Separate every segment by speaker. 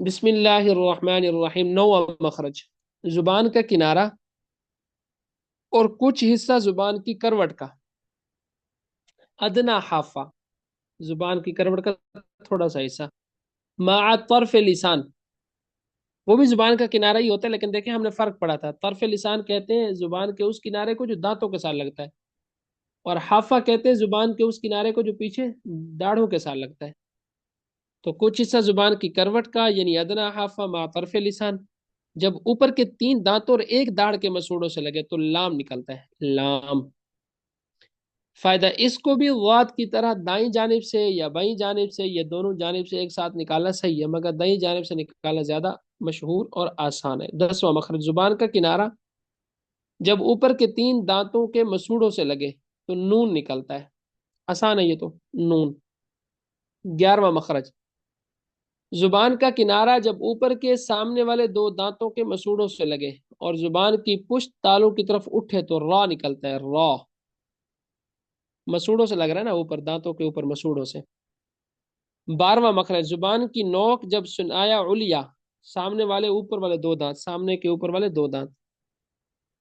Speaker 1: بسم اللہ الرحمن الرحیم، نواں مخرج، زبان کا کنارہ اور کچھ حصہ زبان کی کروٹ کا، ادنا حافہ، زبان کی کروٹ کا تھوڑا سا حصہ، مع طرف لسان، وہ بھی زبان کا کنارہ ہی ہوتا ہے، لیکن دیکھیں ہم نے فرق پڑا تھا، طرف لسان کہتے ہیں زبان کے اس کنارے کو جو دانتوں کے ساتھ لگتا ہے، اور حافہ کہتے ہیں زبان کے اس کنارے کو جو پیچھے داڑھوں کے ساتھ لگتا ہے۔ تو کچھ حصہ زبان کی کروٹ کا یعنی ادنا حافہ مع طرف لسان، جب اوپر کے تین دانتوں اور ایک داڑھ کے مسوڑوں سے لگے تو لام نکلتا ہے، لام۔ فائدہ، اس کو بھی غات کی طرح دائیں جانب سے یا بائیں جانب سے یا دونوں جانب سے ایک ساتھ نکالنا صحیح ہے، مگر دائیں جانب سے نکالنا زیادہ مشہور اور آسان ہے۔ 10واں مخرج، زبان کا کنارہ جب اوپر کے تین دانتوں کے مسوڑوں سے لگے تو نون نکلتا ہے، آسان ہے یہ تو، نون۔ 11واں مخرج، زبان کا کنارہ جب اوپر کے سامنے والے دو دانتوں کے مسوڑوں سے لگے اور زبان کی پشت تالوں کی طرف اٹھے تو را نکلتا ہے، را۔ مسوڑوں سے لگ رہا ہے نا، اوپر دانتوں کے اوپر مسوڑوں سے۔ 12واں مخرج، زبان کی نوک جب سنایا علیا، سامنے والے اوپر والے دو دانت، سامنے کے اوپر والے دو دانت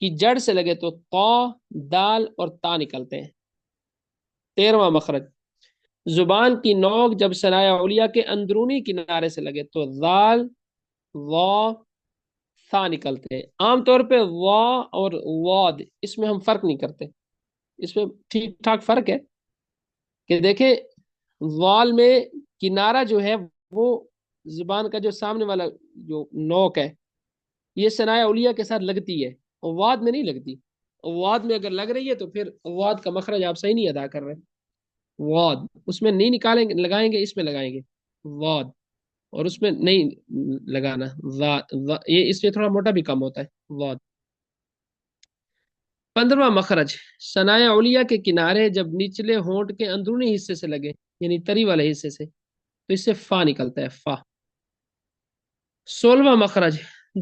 Speaker 1: کی جڑ سے لگے تو طا، دال اور تا نکلتے ہیں۔ 13واں مخرج، زبان کی نوک جب ثنایا علیا کے اندرونی کنارے سے لگے تو ذال، وا، ثا نکلتے ہیں۔ عام طور پہ وا اور واد، اس میں ہم فرق نہیں کرتے، اس میں ٹھیک ٹھاک فرق ہے کہ دیکھیں وال میں کنارہ جو ہے وہ زبان کا جو سامنے والا جو نوک ہے یہ ثنایا علیا کے ساتھ لگتی ہے، اور واد میں نہیں لگتی۔ واد میں اگر لگ رہی ہے تو پھر واد کا مخرج آپ صحیح نہیں ادا کر رہے، واد اس میں نہیں نکالیں گے، لگائیں گے اس میں لگائیں گے واد، اور اس میں نہیں لگانا یہ اس میں تھوڑا موٹا بھی کم ہوتا ہے واد۔ 15واں مخرج، ثنایا علیا کے کنارے جب نچلے ہونٹ کے اندرونی حصے سے لگے یعنی تری والے حصے سے تو اس سے فا نکلتا ہے، فا۔ 16واں مخرج،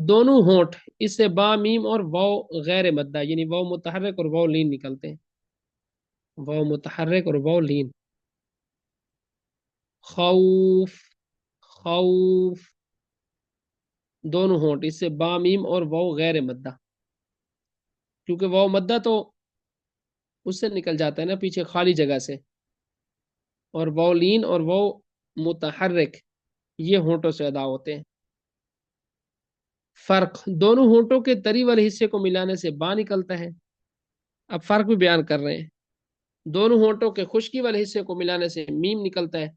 Speaker 1: دونوں ہونٹ اس سے با میم اور واو غیر مدہ یعنی واو متحرک اور واو لین نکلتے ہیں، واو متحرک اور واو لین۔ خوف، خوف، دونوں ہونٹ اس سے با میم اور واو غیر مدہ، کیونکہ واو مدہ تو اس سے نکل جاتا ہے نا پیچھے خالی جگہ سے، اور واو لین اور واو متحرک یہ ہونٹوں سے ادا ہوتے ہیں۔ فرق، دونوں ہونٹوں کے تری والے حصے کو ملانے سے با نکلتا ہے۔ اب فرق بھی بیان کر رہے ہیں، دونوں ہونٹوں کے خشکی والے حصے کو ملانے سے میم نکلتا ہے،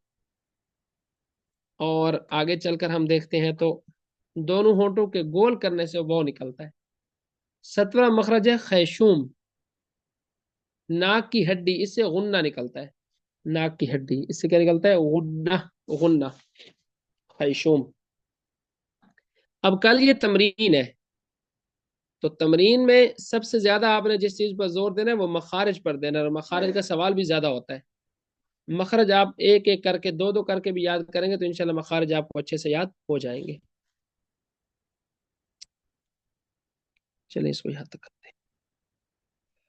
Speaker 1: اور آگے چل کر ہم دیکھتے ہیں تو دونوں ہونٹوں کے گول کرنے سے وہ نکلتا ہے۔ 17واں مخرج ہے خیشوم، ناک کی ہڈی، اس سے غنہ نکلتا ہے، ناک کی ہڈی اس سے کیا نکلتا ہے، غنہ، غنہ، خیشوم۔ اب کل یہ تمرین ہے، تو تمرین میں سب سے زیادہ آپ نے جس چیز پر زور دینا ہے وہ مخارج پر دینا ہے، اور مخارج کا سوال بھی زیادہ ہوتا ہے۔ مخرج آپ ایک ایک کر کے، دو دو کر کے بھی یاد کریں گے تو انشاءاللہ مخارج آپ کو اچھے سے یاد ہو جائیں گے۔ چلیں اس کو یہاں تک